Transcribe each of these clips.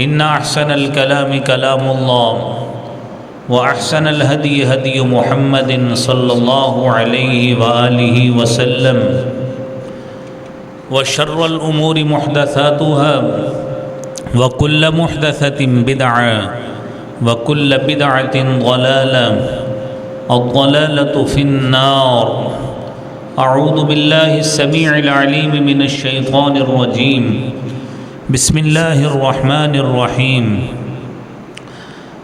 إن أحسن الكلام كلام الله وأحسن الهدي هدي محمد صلى الله عليه وآله وسلم وشر الأمور محدثاتها وكل محدثة بدعة وكل بدعة ضلالة الضلالة في النار. أعوذ بالله السميع العليم من الشيطان الرجيم. بسم الله الرحمن الرحيم.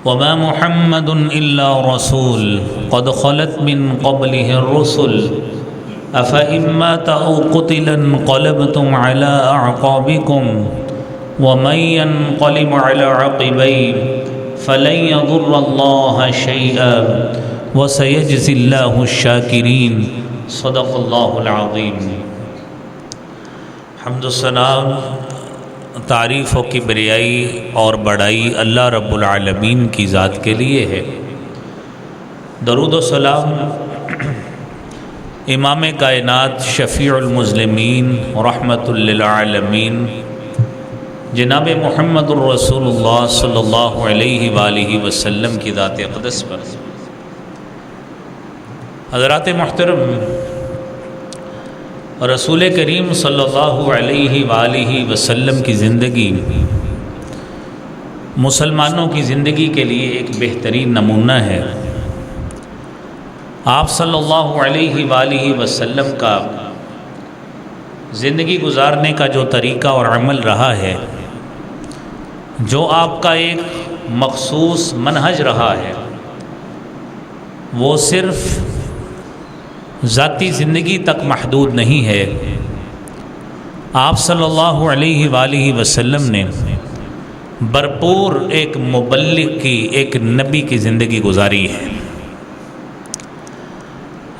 وما محمد إلا رسول قد خلت من قبله الرسل أفإن مات أو قتل انقلبتم على أعقابكم ومن ينقلب على عقبيه فلن يضر الله شيئا وسيجزي الله الشاكرين. صدق اللہ العظیم. حمد و ثنا، تعریف و کبریائی اور بڑائی اللہ رب العالمین کی ذات کے لیے ہے. درود و سلام امام کائنات شفیع المذنبین رحمت للعالمین جناب محمد الرسول اللہ صلی اللہ علیہ وآلہ وسلم کی ذات اقدس پر. حضرات محترم، رسول کریم صلی اللہ علیہ وآلہ وسلم کی زندگی مسلمانوں کی زندگی کے لیے ایک بہترین نمونہ ہے. آپ صلی اللہ علیہ وآلہ وسلم کا زندگی گزارنے کا جو طریقہ اور عمل رہا ہے، جو آپ کا ایک مخصوص منہج رہا ہے، وہ صرف ذاتی زندگی تک محدود نہیں ہے. آپ صلی اللہ علیہ وآلہ وسلم نے بھرپور ایک مبلغ کی، ایک نبی کی زندگی گزاری ہے.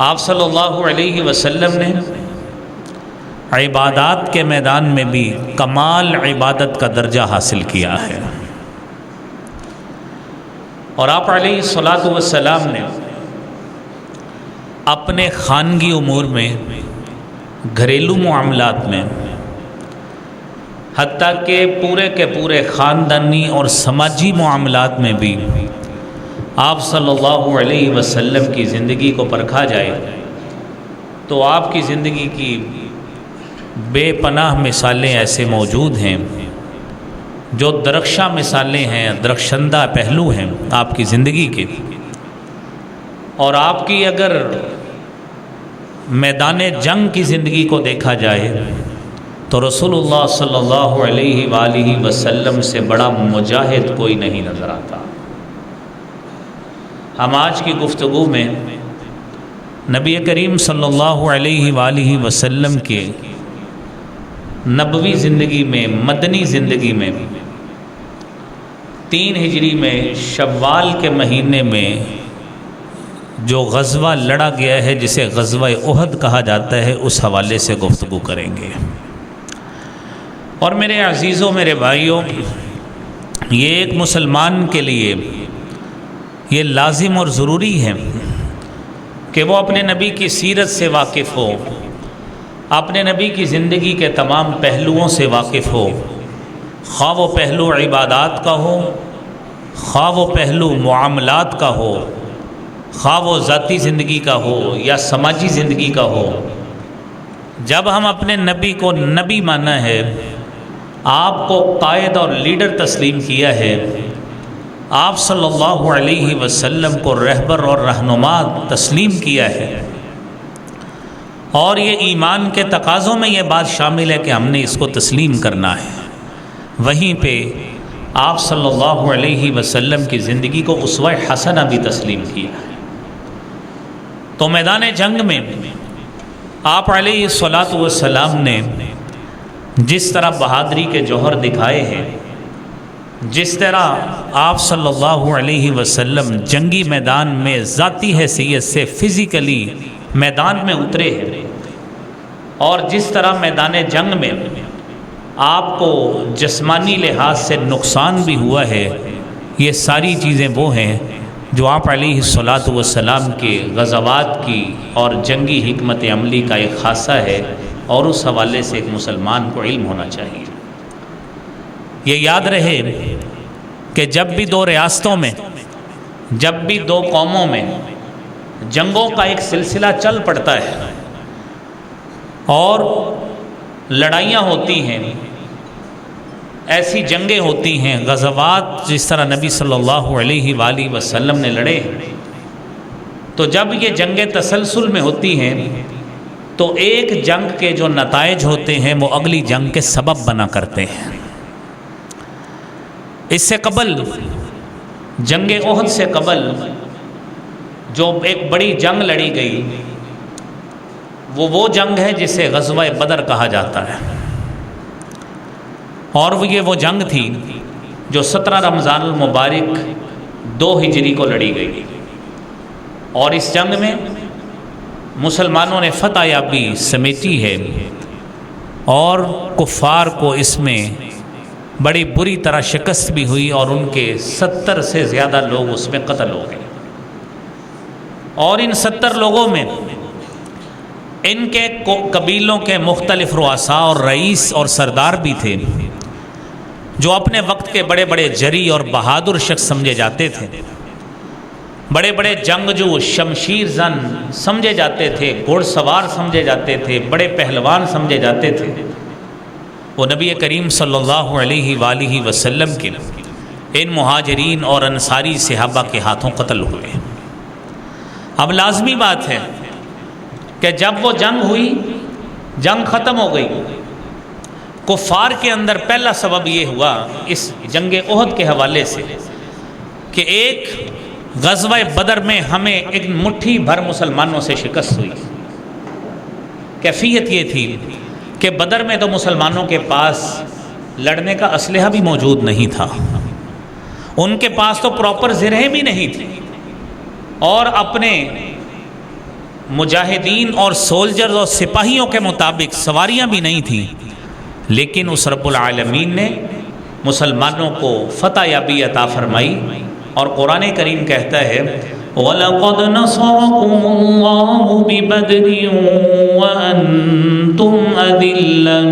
آپ صلی اللہ علیہ وسلم نے عبادات کے میدان میں بھی کمال عبادت کا درجہ حاصل کیا ہے، اور آپ علیہ الصلاۃ والسلام نے اپنے خانگی امور میں، گھریلو معاملات میں، حتیٰ کہ پورے کے پورے خاندانی اور سماجی معاملات میں بھی آپ صلی اللہ علیہ وسلم کی زندگی کو پرکھا جائے تو آپ کی زندگی کی بے پناہ مثالیں ایسے موجود ہیں جو درخشاں مثالیں ہیں، درخشندہ پہلو ہیں آپ کی زندگی کے. اور آپ کی اگر میدان جنگ کی زندگی کو دیکھا جائے تو رسول اللہ صلی اللہ علیہ وآلہ وسلم سے بڑا مجاہد کوئی نہیں نظر آتا. ہم آج کی گفتگو میں نبی کریم صلی اللہ علیہ وآلہ وسلم کے نبوی زندگی میں، مدنی زندگی میں 3 ہجری میں شوال کے مہینے میں جو غزوہ لڑا گیا ہے، جسے غزوہ احد کہا جاتا ہے، اس حوالے سے گفتگو کریں گے. اور میرے عزیزوں، میرے بھائیوں، یہ ایک مسلمان کے لیے یہ لازم اور ضروری ہے کہ وہ اپنے نبی کی سیرت سے واقف ہو، اپنے نبی کی زندگی کے تمام پہلوؤں سے واقف ہو، خواہ وہ پہلو عبادات کا ہو، خواہ وہ پہلو معاملات کا ہو، خواہ وہ ذاتی زندگی کا ہو یا سماجی زندگی کا ہو. جب ہم اپنے نبی کو نبی مانا ہے، آپ کو قائد اور لیڈر تسلیم کیا ہے، آپ صلی اللہ علیہ وسلم کو رہبر اور رہنما تسلیم کیا ہے، اور یہ ایمان کے تقاضوں میں یہ بات شامل ہے کہ ہم نے اس کو تسلیم کرنا ہے، وہیں پہ آپ صلی اللہ علیہ وسلم کی زندگی کو اسوہ حسنہ بھی تسلیم کیا ہے. تو میدان جنگ میں آپ علیہ الصلاۃ والسلام نے جس طرح بہادری کے جوہر دکھائے ہیں، جس طرح آپ صلی اللہ علیہ وسلم جنگی میدان میں ذاتی حیثیت سے فزیکلی میدان میں اترے ہیں، اور جس طرح میدان جنگ میں آپ کو جسمانی لحاظ سے نقصان بھی ہوا ہے، یہ ساری چیزیں وہ ہیں جو آپ علیہ الصلاۃ والسلام کے غزوات کی اور جنگی حکمت عملی کا ایک خاصہ ہے، اور اس حوالے سے ایک مسلمان کو علم ہونا چاہیے. یہ یاد رہے کہ جب بھی دو ریاستوں میں، جب بھی دو قوموں میں جنگوں کا ایک سلسلہ چل پڑتا ہے اور لڑائیاں ہوتی ہیں، ایسی جنگیں ہوتی ہیں، غزوات جس طرح نبی صلی اللہ علیہ وآلہ وسلم نے لڑے، تو جب یہ جنگیں تسلسل میں ہوتی ہیں تو ایک جنگ کے جو نتائج ہوتے ہیں وہ اگلی جنگ کے سبب بنا کرتے ہیں۔ اس سے قبل، جنگ احد سے قبل جو ایک بڑی جنگ لڑی گئی وہ جنگ ہے جسے غزوہ بدر کہا جاتا ہے، اور وہ جنگ تھی جو 17 رمضان المبارک 2 ہجری کو لڑی گئی، اور اس جنگ میں مسلمانوں نے فتح یابی سمیٹی ہے اور کفار کو اس میں بڑی بری طرح شکست بھی ہوئی اور ان کے 70 سے زیادہ لوگ اس میں قتل ہو گئے، اور ان 70 لوگوں میں ان کے قبیلوں کے مختلف رؤساء اور رئیس اور سردار بھی تھے جو اپنے وقت کے بڑے بڑے جری اور بہادر شخص سمجھے جاتے تھے، بڑے بڑے جنگجو، شمشیر زن سمجھے جاتے تھے، گھوڑ سوار سمجھے جاتے تھے، بڑے پہلوان سمجھے جاتے تھے۔ وہ نبی کریم صلی اللہ علیہ وآلہ وسلم کے ان مہاجرین اور انصاری صحابہ کے ہاتھوں قتل ہوئے۔ اب لازمی بات ہے کہ جب وہ جنگ ہوئی، جنگ ختم ہو گئی، کفار کے اندر پہلا سبب یہ ہوا اس جنگ احد کے حوالے سے کہ ایک غزوہ بدر میں ہمیں ایک مٹھی بھر مسلمانوں سے شکست ہوئی۔ کیفیت یہ تھی کہ بدر میں تو مسلمانوں کے پاس لڑنے کا اسلحہ بھی موجود نہیں تھا، ان کے پاس تو پراپر زرہیں بھی نہیں تھی، اور اپنے مجاہدین اور سولجرز اور سپاہیوں کے مطابق سواریاں بھی نہیں تھیں، لیکن اس رب العالمین نے مسلمانوں کو فتح یابی عطا فرمائی، اور قرآن کریم کہتا ہے وَلَقَدْ نَصَرَكُمُ اللَّهُ بِبَدْرٍ وَأَنْتُمْ أَذِلَّةٌ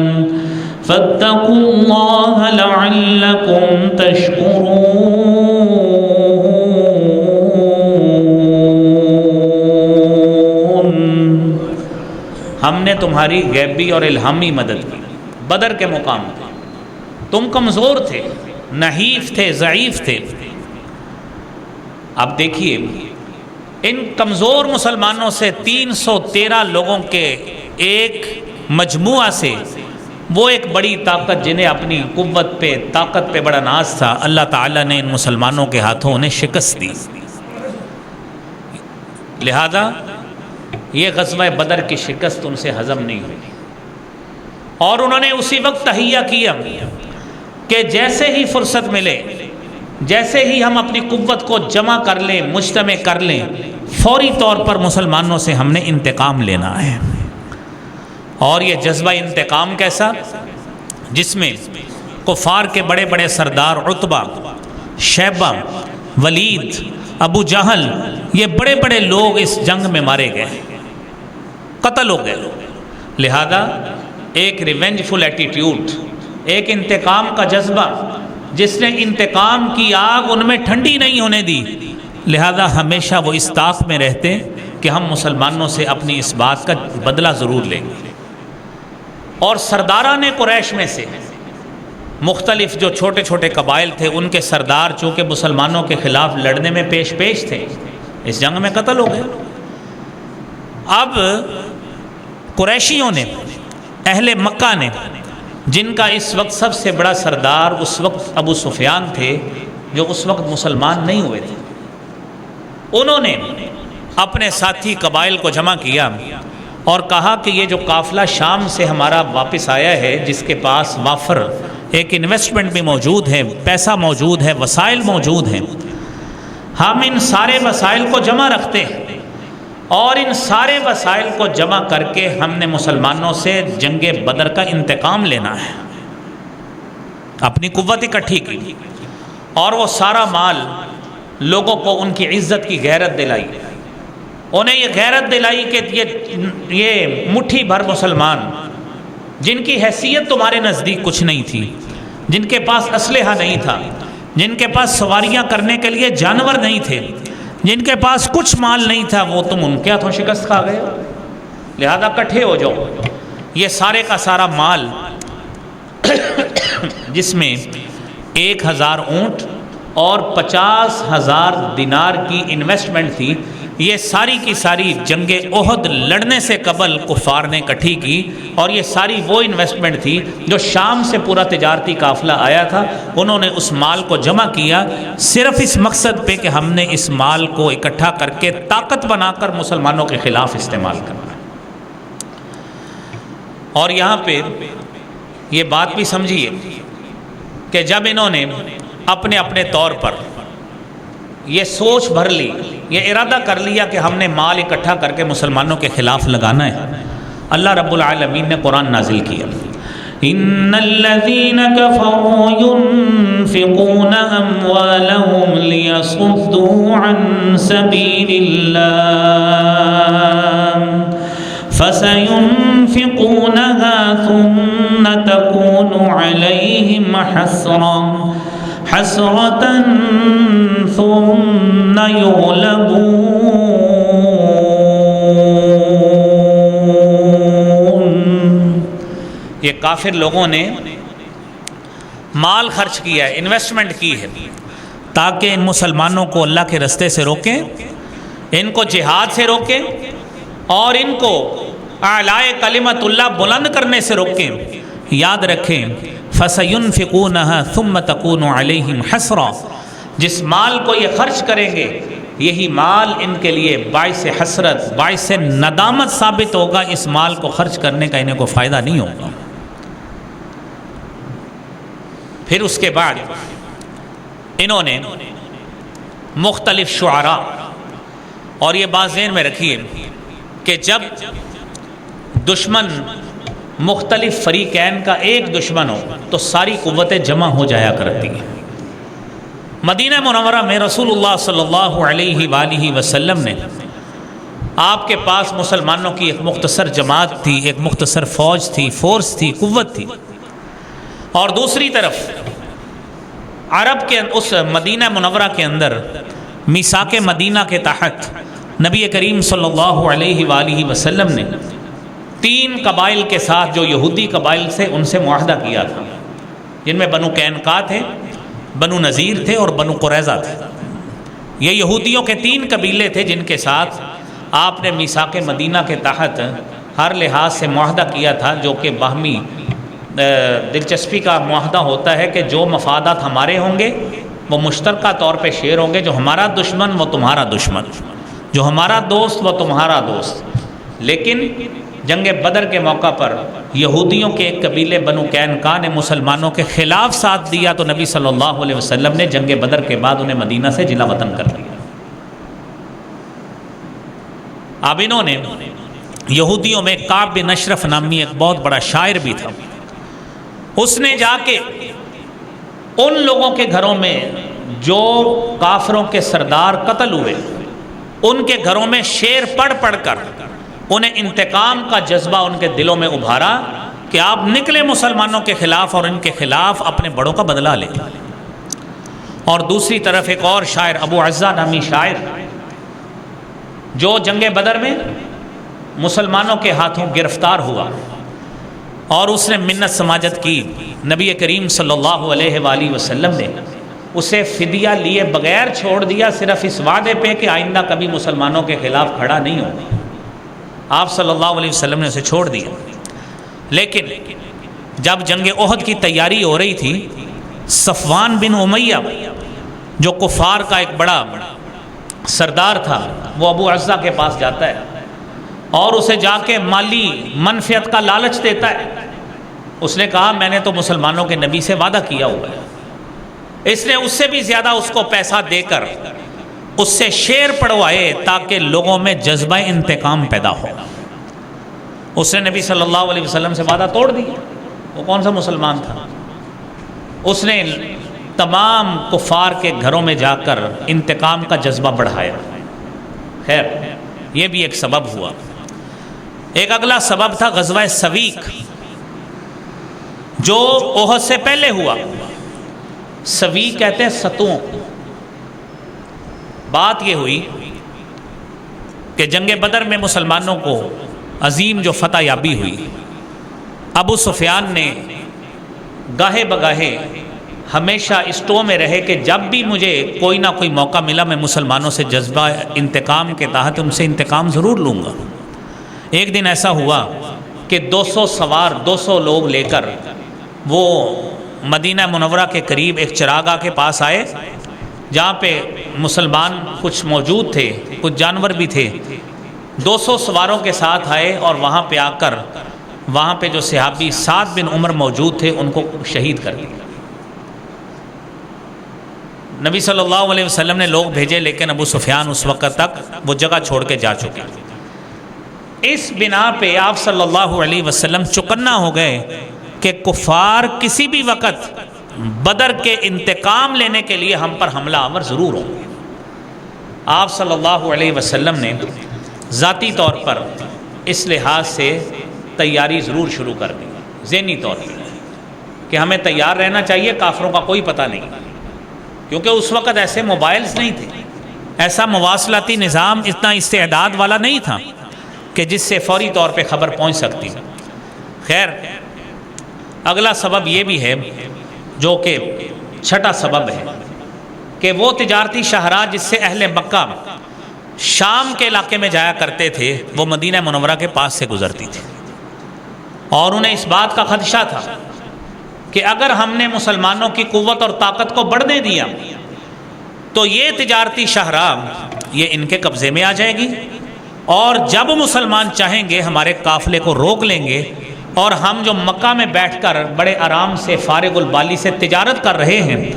فَاتَّقُوا اللَّهَ لَعَلَّكُمْ تَشْكُرُونَ۔ ہم نے تمہاری غیبی اور الہامی مدد کی بدر کے مقام پہ، تم کمزور تھے، نحیف تھے، ضعیف تھے۔ اب دیکھیے ان کمزور مسلمانوں سے 313 لوگوں کے ایک مجموعہ سے وہ ایک بڑی طاقت، جنہیں اپنی قوت پہ، طاقت پہ بڑا ناز تھا، اللہ تعالیٰ نے ان مسلمانوں کے ہاتھوں انہیں شکست دی۔ لہذا یہ غزوہ بدر کی شکست ان سے ہضم نہیں ہوئی، اور انہوں نے اسی وقت تہیہ کیا کہ جیسے ہی فرصت ملے، جیسے ہی ہم اپنی قوت کو جمع کر لیں، مجتمع کر لیں، فوری طور پر مسلمانوں سے ہم نے انتقام لینا ہے۔ اور یہ جذبہ انتقام کیسا، جس میں کفار کے بڑے بڑے سردار عتبہ، شیبہ، ولید، ابو جہل، یہ بڑے بڑے لوگ اس جنگ میں مارے گئے، قتل ہو گئے۔ لہذا ایک ریونجفل ایٹیٹیوڈ، ایک انتقام کا جذبہ، جس نے انتقام کی آگ ان میں ٹھنڈی نہیں ہونے دی، لہذا ہمیشہ وہ اس طاق میں رہتے کہ ہم مسلمانوں سے اپنی اس بات کا بدلہ ضرور لیں گے۔ اور سرداران قریش میں سے مختلف جو چھوٹے چھوٹے قبائل تھے، ان کے سردار چونکہ مسلمانوں کے خلاف لڑنے میں پیش تھے، اس جنگ میں قتل ہو گئے۔ اب قریشیوں نے، اہل مکہ نے، جن کا اس وقت سب سے بڑا سردار اس وقت ابو سفیان تھے، جو اس وقت مسلمان نہیں ہوئے تھے، انہوں نے اپنے ساتھی قبائل کو جمع کیا اور کہا کہ یہ جو قافلہ شام سے ہمارا واپس آیا ہے، جس کے پاس وافر ایک انویسٹمنٹ بھی موجود ہے، پیسہ موجود ہے، وسائل موجود ہیں، ہم ان سارے وسائل کو جمع رکھتے ہیں، اور ان سارے وسائل کو جمع کر کے ہم نے مسلمانوں سے جنگ بدر کا انتقام لینا ہے۔ اپنی قوت اکٹھی کی اور وہ سارا مال لوگوں کو ان کی عزت کی غیرت دلائی، انہیں یہ غیرت دلائی کہ یہ مٹھی بھر مسلمان جن کی حیثیت تمہارے نزدیک کچھ نہیں تھی، جن کے پاس اسلحہ نہیں تھا، جن کے پاس سواریاں کرنے کے لیے جانور نہیں تھے، جن کے پاس کچھ مال نہیں تھا، وہ تم ان کے ہاتھوں شکست کھا گئے، لہذا اکٹھے ہو جاؤ۔ یہ سارے کا سارا مال جس میں 1000 اونٹ اور 50,000 دینار کی انویسٹمنٹ تھی، یہ ساری کی ساری جنگ احد لڑنے سے قبل کفار نے اکٹھی کی، اور یہ ساری وہ انویسٹمنٹ تھی جو شام سے پورا تجارتی قافلہ آیا تھا، انہوں نے اس مال کو جمع کیا صرف اس مقصد پہ کہ ہم نے اس مال کو اکٹھا کر کے طاقت بنا کر مسلمانوں کے خلاف استعمال کرنا ہے۔ اور یہاں پہ یہ بات بھی سمجھیے کہ جب انہوں نے اپنے اپنے طور پر یہ سوچ بھر لی، یہ ارادہ کر لیا کہ ہم نے مال اکٹھا کر کے مسلمانوں کے خلاف لگانا ہے، اللہ رب العالمین نے قرآن نازل کیا، ان الذين كفروا ينفقون اموالهم ليصدوا عن سبيل الله فسينفقونها ثم تكون عليهم حسرة ثم يغلبون۔ یہ کافر لوگوں نے مال خرچ کیا ہے، انویسٹمنٹ کی ہے، تاکہ ان مسلمانوں کو اللہ کے رستے سے روکیں، ان کو جہاد سے روکیں، اور ان کو اعلائے کلمت اللہ بلند کرنے سے روکیں۔ یاد رکھیں فَسَيُنْفِقُونَهَا ثُمَّ تَكُونُ عَلَيْهِمْ حَسْرَةٌ، جس مال کو یہ خرچ کریں گے یہی مال ان کے لیے باعث حسرت، باعث ندامت ثابت ہوگا، اس مال کو خرچ کرنے کا انہیں کو فائدہ نہیں ہوگا۔ پھر اس کے بعد انہوں نے مختلف شعراء، اور یہ بات ذہن میں رکھیے کہ جب دشمن مختلف فریقین کا ایک دشمن ہو تو ساری قوتیں جمع ہو جایا کرتی ہیں۔ مدینہ منورہ میں رسول اللہ صلی اللہ علیہ وآلہ وسلم نے آپ کے پاس مسلمانوں کی ایک مختصر جماعت تھی، ایک مختصر فوج تھی، فورس تھی، قوت تھی، اور دوسری طرف عرب کے اس مدینہ منورہ کے اندر میثاق مدینہ کے تحت نبی کریم صلی اللہ علیہ وآلہ وسلم نے 3 قبائل کے ساتھ جو یہودی قبائل سے ان سے معاہدہ کیا تھا، جن میں بنو قینقاع تھے، بنو نذیر تھے اور بنو قریظہ تھے۔ یہ یہودیوں کے 3 قبیلے تھے جن کے ساتھ آپ نے میثاق مدینہ کے تحت ہر لحاظ سے معاہدہ کیا تھا، جو کہ باہمی دلچسپی کا معاہدہ ہوتا ہے کہ جو مفادات ہمارے ہوں گے وہ مشترکہ طور پہ شیئر ہوں گے، جو ہمارا دشمن وہ تمہارا دشمن، جو ہمارا دوست وہ تمہارا دوست۔ لیکن جنگ بدر کے موقع پر یہودیوں کے ایک قبیلے بنو قینقاع نے مسلمانوں کے خلاف ساتھ دیا، تو نبی صلی اللہ علیہ وسلم نے جنگ بدر کے بعد انہیں مدینہ سے جلا وطن کر دیا۔ اب انہوں نے یہودیوں میں کعب بن اشرف نامی ایک بہت بڑا شاعر بھی تھا، اس نے جا کے ان لوگوں کے گھروں میں جو کافروں کے سردار قتل ہوئے، ان کے گھروں میں شعر پڑھ پڑھ کر انہیں انتقام کا جذبہ ان کے دلوں میں ابھارا کہ آپ نکلے مسلمانوں کے خلاف اور ان کے خلاف اپنے بڑوں کا بدلہ لیں۔ اور دوسری طرف ایک اور شاعر ابو عزہ نامی شاعر، جو جنگ بدر میں مسلمانوں کے ہاتھوں گرفتار ہوا، اور اس نے منت سماجت کی، نبی کریم صلی اللہ علیہ وآلہ وسلم نے اسے فدیہ لیے بغیر چھوڑ دیا، صرف اس وعدے پہ کہ آئندہ کبھی مسلمانوں کے خلاف کھڑا نہیں ہوگا۔ آپ صلی اللہ علیہ وسلم نے اسے چھوڑ دیا۔ لیکن جب جنگ احد کی تیاری ہو رہی تھی، صفوان بن امیہ جو کفار کا ایک بڑا سردار تھا، وہ ابو عزہ کے پاس جاتا ہے اور اسے جا کے مالی منفعت کا لالچ دیتا ہے۔ اس نے کہا میں نے تو مسلمانوں کے نبی سے وعدہ کیا ہوا ہے۔ اس نے اس سے بھی زیادہ اس کو پیسہ دے کر اس سے شعر پڑھوائے تاکہ لوگوں میں جذبہ انتقام پیدا ہو۔ اس نے نبی صلی اللہ علیہ وسلم سے وعدہ توڑ دیا۔ وہ کون سا مسلمان تھا؟ اس نے تمام کفار کے گھروں میں جا کر انتقام کا جذبہ بڑھایا۔ خیر، یہ بھی ایک سبب ہوا۔ ایک اگلا سبب تھا غزوہ سویق، جو احد سے پہلے ہوا۔ سوی کہتے ہیں ستوؤں کو۔ بات یہ ہوئی کہ جنگ بدر میں مسلمانوں کو عظیم جو فتح یابی ہوئی، ابو سفیان نے گاہے بگاہے ہمیشہ اس ٹو میں رہے کہ جب بھی مجھے کوئی نہ کوئی موقع ملا میں مسلمانوں سے جذبہ انتقام کے تحت ان سے انتقام ضرور لوں گا۔ ایک دن ایسا ہوا کہ 200 سوار 200 لوگ لے کر وہ مدینہ منورہ کے قریب ایک چراگاہ کے پاس آئے، جہاں پہ مسلمان کچھ موجود تھے، کچھ جانور بھی تھے۔ 200 سواروں کے ساتھ آئے اور وہاں پہ آ کر وہاں پہ جو صحابی سعد بن عمر موجود تھے ان کو شہید کر دیا۔ نبی صلی اللہ علیہ وسلم نے لوگ بھیجے، لیکن ابو سفیان اس وقت تک وہ جگہ چھوڑ کے جا چکے۔ اس بنا پہ آپ صلی اللہ علیہ وسلم چکنا ہو گئے کہ کفار کسی بھی وقت بدر کے انتقام لینے کے لیے ہم پر حملہ آور ضرور ہوں گے۔ آپ صلی اللہ علیہ وسلم نے ذاتی طور پر اس لحاظ سے تیاری ضرور شروع کر دی، ذہنی طور پر، کہ ہمیں تیار رہنا چاہیے، کافروں کا کوئی پتہ نہیں، کیونکہ اس وقت ایسے موبائلز نہیں تھے، ایسا مواصلاتی نظام اتنا استعداد والا نہیں تھا کہ جس سے فوری طور پہ خبر پہنچ سکتی۔ خیر، اگلا سبب یہ بھی ہے جو کہ چھٹا سبب ہے کہ وہ تجارتی شاہراہ جس سے اہل مکہ شام کے علاقے میں جایا کرتے تھے وہ مدینہ منورہ کے پاس سے گزرتی تھی، اور انہیں اس بات کا خدشہ تھا کہ اگر ہم نے مسلمانوں کی قوت اور طاقت کو بڑھنے دیا تو یہ تجارتی شاہراہ یہ ان کے قبضے میں آ جائے گی، اور جب مسلمان چاہیں گے ہمارے قافلے کو روک لیں گے، اور ہم جو مکہ میں بیٹھ کر بڑے آرام سے فارغ البالی سے تجارت کر رہے ہیں،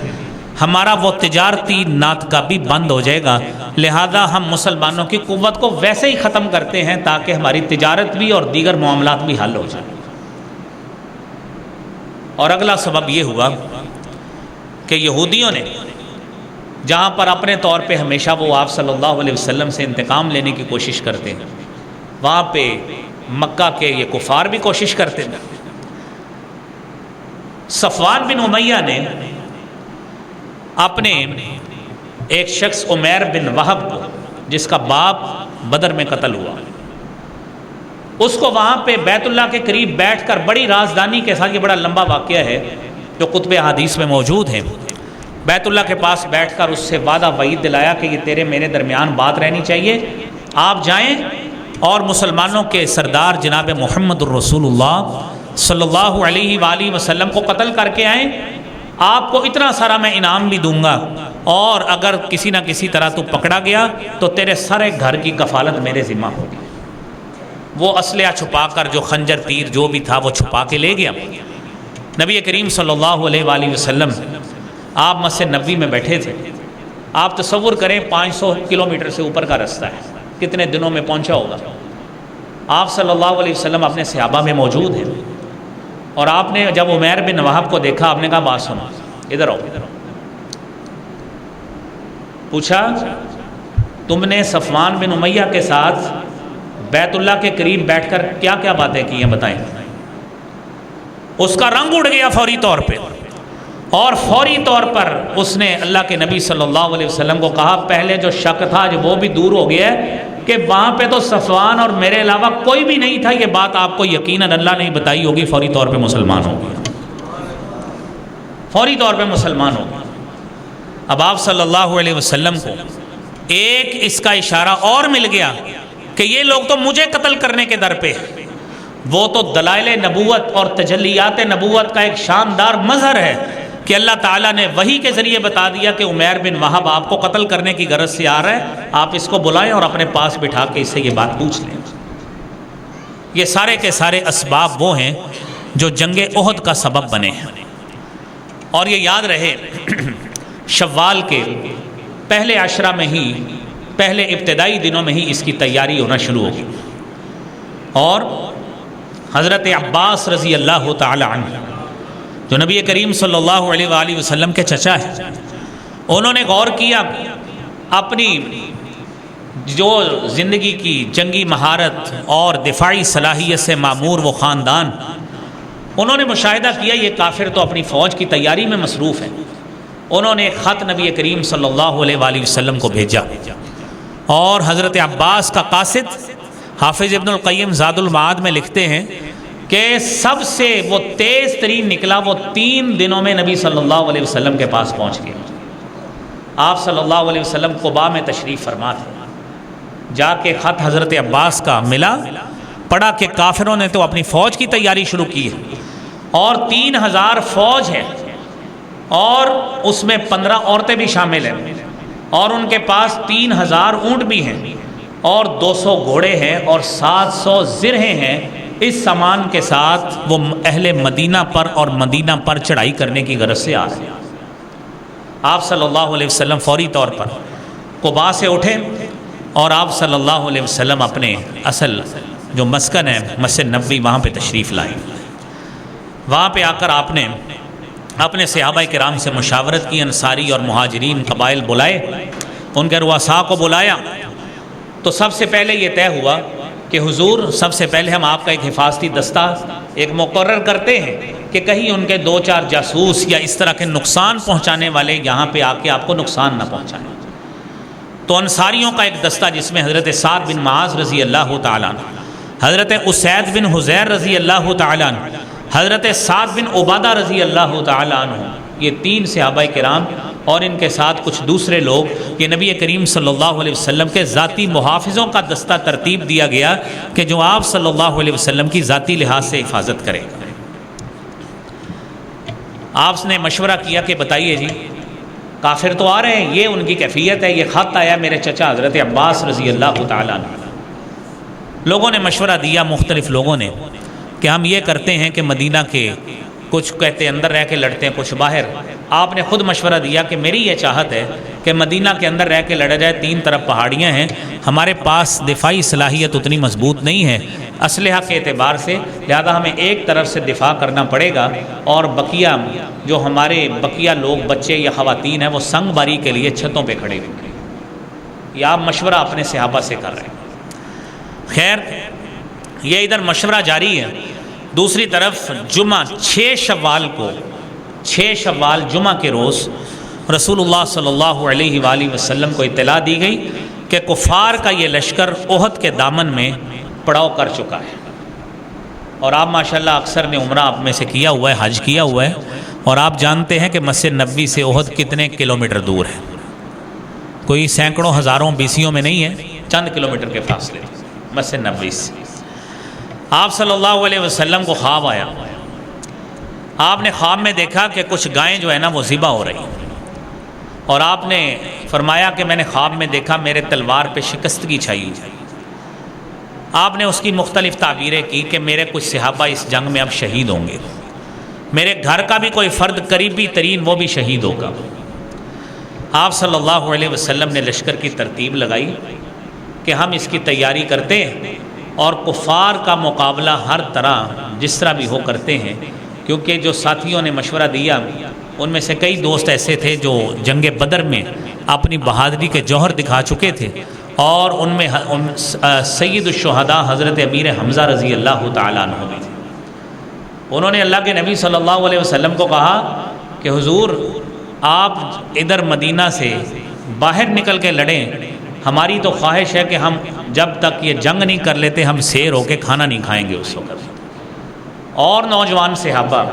ہمارا وہ تجارتی ناطقہ بھی بند ہو جائے گا، لہذا ہم مسلمانوں کی قوت کو ویسے ہی ختم کرتے ہیں تاکہ ہماری تجارت بھی اور دیگر معاملات بھی حل ہو جائیں۔ اور اگلا سبب یہ ہوا کہ یہودیوں نے جہاں پر اپنے طور پہ ہمیشہ وہ آپ صلی اللہ علیہ وسلم سے انتقام لینے کی کوشش کرتے ہیں، وہاں پہ مکہ کے یہ کفار بھی کوشش کرتے ہیں۔ صفوان بن امیہ نے اپنے ایک شخص عمیر بن وہب کو، جس کا باپ بدر میں قتل ہوا، اس کو وہاں پہ بیت اللہ کے قریب بیٹھ کر بڑی رازدانی کے ساتھ، یہ بڑا لمبا واقعہ ہے جو کتب احادیث میں موجود ہے، بیت اللہ کے پاس بیٹھ کر اس سے وعدہ وعید دلایا کہ یہ تیرے میرے درمیان بات رہنی چاہیے، آپ جائیں اور مسلمانوں کے سردار جناب محمد الرسول اللہ صلی اللہ علیہ وآلہ وسلم کو قتل کر کے آئیں، آپ کو اتنا سارا میں انعام بھی دوں گا، اور اگر کسی نہ کسی طرح تو پکڑا گیا تو تیرے سارے گھر کی کفالت میرے ذمہ ہوگی۔ وہ اسلحہ چھپا کر، جو خنجر تیر جو بھی تھا وہ چھپا کے لے گیا۔ نبی کریم صلی اللہ علیہ وآلہ وسلم آپ مسجد نبوی میں بیٹھے تھے۔ آپ تصور کریں 500 کلومیٹر سے اوپر کا رستہ ہے، کتنے دنوں میں پہنچا ہوگا۔ آپ صلی اللہ علیہ وسلم اپنے صحابہ میں موجود ہیں، اور آپ نے جب عمیر بن وہب کو دیکھا، آپ نے کہا بات سنو، ادھر آؤ۔ پوچھا تم نے صفوان بن امیہ کے ساتھ بیت اللہ کے قریب بیٹھ کر کیا کیا باتیں کی ہیں، بتائیں۔ اس کا رنگ اڑ گیا فوری طور پہ، اور فوری طور پر اس نے اللہ کے نبی صلی اللہ علیہ وسلم کو کہا، پہلے جو شک تھا جو وہ بھی دور ہو گیا ہے کہ وہاں پہ تو صفوان اور میرے علاوہ کوئی بھی نہیں تھا، یہ بات آپ کو یقیناً اللہ نے بتائی ہوگی، فوری طور پہ مسلمان ہو گیا، فوری طور پہ مسلمان ہو گیا۔ اب آپ صلی اللہ علیہ وسلم کو ایک اس کا اشارہ اور مل گیا کہ یہ لوگ تو مجھے قتل کرنے کے در پہ، وہ تو دلائل نبوت اور تجلیات نبوت کا ایک شاندار مظہر ہے کہ اللہ تعالیٰ نے وحی کے ذریعے بتا دیا کہ عمیر بن وہب آپ کو قتل کرنے کی غرض سے آ رہا ہے، آپ اس کو بلائیں اور اپنے پاس بٹھا کے اس سے یہ بات پوچھ لیں۔ یہ سارے کے سارے اسباب وہ ہیں جو جنگ احد کا سبب بنے ہیں، اور یہ یاد رہے شوال کے پہلے عشرہ میں ہی، پہلے ابتدائی دنوں میں ہی اس کی تیاری ہونا شروع ہوگی، اور حضرت عباس رضی اللہ تعالی عنہ جو نبی کریم صلی اللہ علیہ وآلہ وسلم کے چچا ہیں، انہوں نے غور کیا اپنی جو زندگی کی جنگی مہارت اور دفاعی صلاحیت سے معمور وہ خاندان، انہوں نے مشاہدہ کیا یہ کافر تو اپنی فوج کی تیاری میں مصروف ہیں، انہوں نے خط نبی کریم صلی اللہ علیہ وآلہ وسلم کو بھیجا، اور حضرت عباس کا قاصد حافظ ابن القیم زاد المعاد میں لکھتے ہیں کہ سب سے وہ تیز ترین نکلا، وہ 3 دنوں میں نبی صلی اللہ علیہ وسلم کے پاس پہنچ گیا۔ آپ صلی اللہ علیہ وسلم قباء میں تشریف فرما تھے، جا کے خط حضرت عباس کا ملا، پڑھا کہ کافروں نے تو اپنی فوج کی تیاری شروع کی ہے، اور 3000 فوج ہے، اور اس میں 15 عورتیں بھی شامل ہیں، اور ان کے پاس 3000 اونٹ بھی ہیں، اور 200 گھوڑے ہیں، اور 700 زرہیں ہیں۔ اس سامان کے ساتھ وہ اہل مدینہ پر اور مدینہ پر چڑھائی کرنے کی غرض سے آ رہے ہیں۔ آپ صلی اللہ علیہ وسلم فوری طور پر قباء سے اٹھے، اور آپ صلی اللہ علیہ وسلم اپنے اصل جو مسکن ہے مسجد نبوی وہاں پہ تشریف لائے۔ وہاں پہ آ کر آپ نے اپنے صحابہ کرام سے مشاورت کی، انصاری اور مہاجرین قبائل بلائے، ان کے رؤساء کو بلایا، تو سب سے پہلے یہ طے ہوا کہ حضور سب سے پہلے ہم آپ کا ایک حفاظتی دستہ ایک مقرر کرتے ہیں کہ کہیں ان کے 2-4 جاسوس یا اس طرح کے نقصان پہنچانے والے یہاں پہ آ کے آپ کو نقصان نہ پہنچائیں۔ تو انصاریوں کا ایک دستہ جس میں حضرت سعد بن معاذ رضی اللہ تعالیٰ عنہ، حضرت اسید بن حضیر رضی اللہ تعالیٰ عنہ، حضرت سعد بن عبادہ رضی اللہ تعالیٰ عنہ، یہ 3 صحابہ کرام اور ان کے ساتھ کچھ دوسرے لوگ، یہ نبی کریم صلی اللہ علیہ وسلم کے ذاتی محافظوں کا دستہ ترتیب دیا گیا کہ جو آپ صلی اللہ علیہ وسلم کی ذاتی لحاظ سے حفاظت کرے۔ آپ نے مشورہ کیا کہ بتائیے جی، کافر تو آ رہے ہیں، یہ ان کی کیفیت ہے، یہ خط آیا میرے چچا حضرت عباس رضی اللہ تعالیٰ عنہ۔ لوگوں نے مشورہ دیا، مختلف لوگوں نے، کہ ہم یہ کرتے ہیں کہ مدینہ کے کچھ کہتے اندر رہ کے لڑتے ہیں، کچھ باہر۔ آپ نے خود مشورہ دیا کہ میری یہ چاہت ہے کہ مدینہ کے اندر رہ کے لڑا جائے، 3 طرف پہاڑیاں ہیں، ہمارے پاس دفاعی صلاحیت اتنی مضبوط نہیں ہے اسلحہ کے اعتبار سے، لہذا ہمیں ایک طرف سے دفاع کرنا پڑے گا، اور بقیہ جو ہمارے بقیہ لوگ بچے یا خواتین ہیں وہ سنگ باری کے لیے چھتوں پہ کھڑے ہوئے۔ یہ آپ مشورہ اپنے صحابہ سے کر رہے ہیں۔ خیر، یہ ادھر مشورہ جاری ہے، دوسری طرف جمعہ 6 شوال جمعہ کے روز رسول اللہ صلی اللہ علیہ وآلہ وسلم کو اطلاع دی گئی کہ کفار کا یہ لشکر احد کے دامن میں پڑاؤ کر چکا ہے۔ اور آپ ماشاءاللہ اکثر نے عمرہ آپ میں سے کیا ہوا ہے، حج کیا ہوا ہے، اور آپ جانتے ہیں کہ مسجد نبوی سے احد کتنے کلومیٹر دور ہے، کوئی سینکڑوں ہزاروں بیسیوں میں نہیں ہے، چند کلومیٹر کے فاصلے مسجد نبوی سے۔ آپ صلی اللہ علیہ وسلم کو خواب آیا، آپ نے خواب میں دیکھا کہ کچھ گائیں جو ہے نا وہ ذبح ہو رہی، اور آپ نے فرمایا کہ میں نے خواب میں دیکھا میرے تلوار پہ شکستگی چھائی ہوئی۔ آپ نے اس کی مختلف تعبیریں کی کہ میرے کچھ صحابہ اس جنگ میں اب شہید ہوں گے، میرے گھر کا بھی کوئی فرد قریبی ترین وہ بھی شہید ہوگا۔ آپ صلی اللہ علیہ وسلم نے لشکر کی ترتیب لگائی کہ ہم اس کی تیاری کرتے ہیں اور کفار کا مقابلہ ہر طرح جس طرح بھی ہو کرتے ہیں، کیونکہ جو ساتھیوں نے مشورہ دیا ان میں سے کئی دوست ایسے تھے جو جنگ بدر میں اپنی بہادری کے جوہر دکھا چکے تھے، اور ان میں سید الشہداء حضرت امیر حمزہ رضی اللہ تعالیٰ عنہ بھی تھے۔ انہوں نے اللہ کے نبی صلی اللہ علیہ وسلم کو کہا کہ حضور آپ ادھر مدینہ سے باہر نکل کے لڑیں، ہماری تو خواہش ہے کہ ہم جب تک یہ جنگ نہیں کر لیتے ہم سیر ہو کے کھانا نہیں کھائیں گے اس وقت۔ اور نوجوان صحابہ